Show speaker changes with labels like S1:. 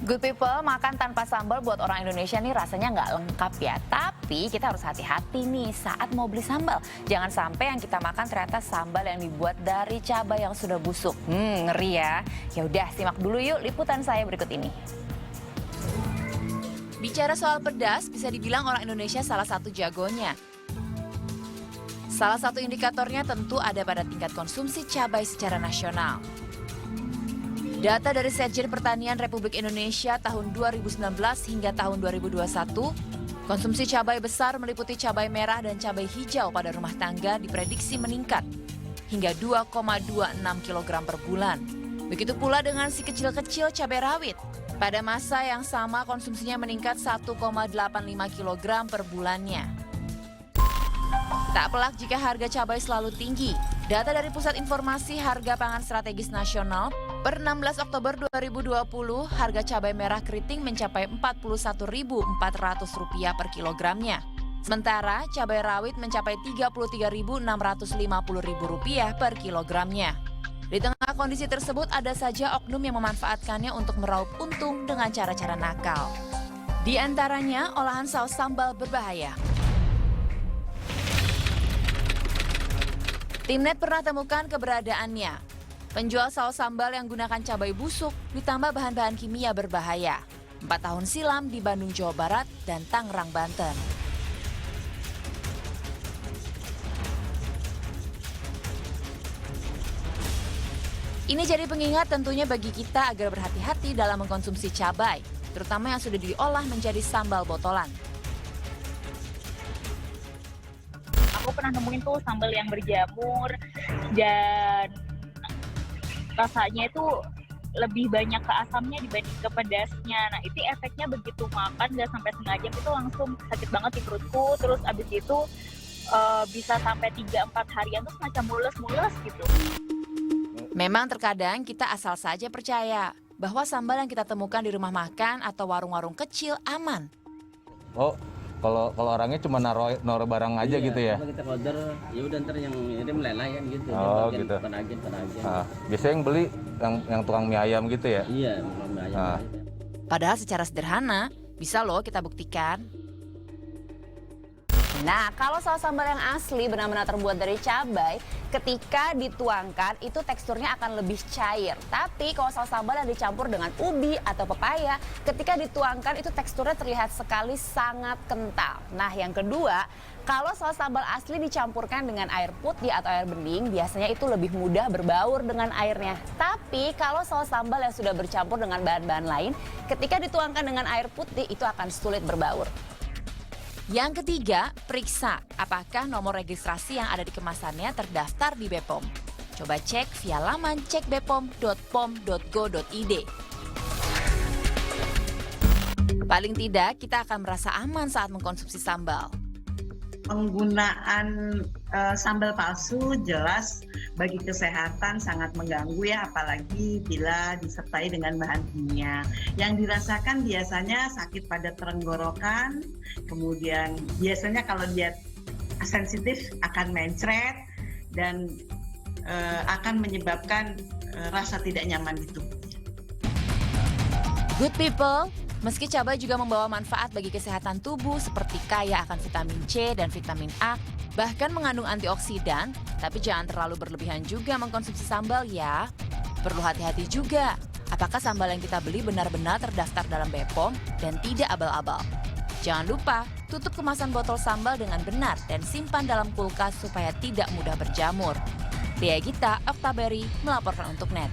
S1: Good people, makan tanpa sambal buat orang Indonesia nih rasanya nggak lengkap ya. Tapi kita harus hati-hati nih saat mau beli sambal. Jangan sampai yang kita makan ternyata sambal yang dibuat dari cabai yang sudah busuk. Ngeri ya. Ya udah, simak dulu yuk liputan saya berikut ini. Bicara soal pedas, bisa dibilang orang Indonesia salah satu jagonya. Salah satu indikatornya tentu ada pada tingkat konsumsi cabai secara nasional. Data dari Setjen Pertanian Republik Indonesia tahun 2019 hingga tahun 2021, konsumsi cabai besar meliputi cabai merah dan cabai hijau pada rumah tangga diprediksi meningkat hingga 2,26 kg per bulan. Begitu pula dengan si kecil-kecil cabai rawit. Pada masa yang sama konsumsinya meningkat 1,85 kg per bulannya. Tak pelak jika harga cabai selalu tinggi. Data dari Pusat Informasi Harga Pangan Strategis Nasional, per 16 Oktober 2020, harga cabai merah keriting mencapai Rp41.400 per kilogramnya. Sementara cabai rawit mencapai Rp33.650 per kilogramnya. Di tengah kondisi tersebut, ada saja oknum yang memanfaatkannya untuk meraup untung dengan cara-cara nakal. Di antaranya, olahan saus sambal berbahaya. Timnet pernah temukan keberadaannya. Penjual saus sambal yang gunakan cabai busuk ditambah bahan-bahan kimia berbahaya. 4 tahun silam di Bandung, Jawa Barat dan Tangerang, Banten. Ini jadi pengingat tentunya bagi kita agar berhati-hati dalam mengkonsumsi cabai, terutama yang sudah diolah menjadi sambal botolan.
S2: Aku pernah nemuin tuh sambal yang berjamur dan rasanya itu lebih banyak ke asamnya dibanding ke pedasnya. Nah itu efeknya begitu makan gak sampai setengah jam itu langsung sakit banget di perutku. Terus abis itu bisa sampai 3-4 harian tuh semacam mules-mules gitu.
S1: Memang terkadang kita asal saja percaya bahwa sambal yang kita temukan di rumah makan atau warung-warung kecil aman.
S3: Oh, kalau orangnya cuma naruh barang aja gitu ya?
S4: Kita order, ya udah ntar yang ini melelayan gitu.
S3: Oh gitu.
S4: Penagihan.
S3: Biasanya yang beli yang tukang mie ayam gitu ya?
S4: Iya, mie ayam.
S1: Padahal secara sederhana, bisa loh kita buktikan. Nah, kalau saus sambal yang asli benar-benar terbuat dari cabai, ketika dituangkan itu teksturnya akan lebih cair. Tapi kalau saus sambal yang dicampur dengan ubi atau pepaya, ketika dituangkan itu teksturnya terlihat sekali sangat kental. Nah, yang kedua, kalau saus sambal asli dicampurkan dengan air putih atau air bening, biasanya itu lebih mudah berbaur dengan airnya. Tapi kalau saus sambal yang sudah bercampur dengan bahan-bahan lain, ketika dituangkan dengan air putih itu akan sulit berbaur. Yang ketiga, periksa apakah nomor registrasi yang ada di kemasannya terdaftar di BPOM. Coba cek via laman cekbepom.pom.go.id. Paling tidak, kita akan merasa aman saat mengkonsumsi sambal.
S5: Penggunaan sambal palsu jelas bagi kesehatan sangat mengganggu ya, apalagi bila disertai dengan bahan kimia. Yang dirasakan biasanya sakit pada tenggorokan, kemudian biasanya kalau dia sensitif akan mencret dan akan menyebabkan rasa tidak nyaman di tubuhnya.
S1: Good people, meski cabai juga membawa manfaat bagi kesehatan tubuh seperti kaya akan vitamin C dan vitamin A, bahkan mengandung antioksidan, tapi jangan terlalu berlebihan juga mengkonsumsi sambal ya. Perlu hati-hati juga, apakah sambal yang kita beli benar-benar terdaftar dalam BPOM dan tidak abal-abal. Jangan lupa, tutup kemasan botol sambal dengan benar dan simpan dalam kulkas supaya tidak mudah berjamur. Tia Gita, Oktaberi, melaporkan untuk NET.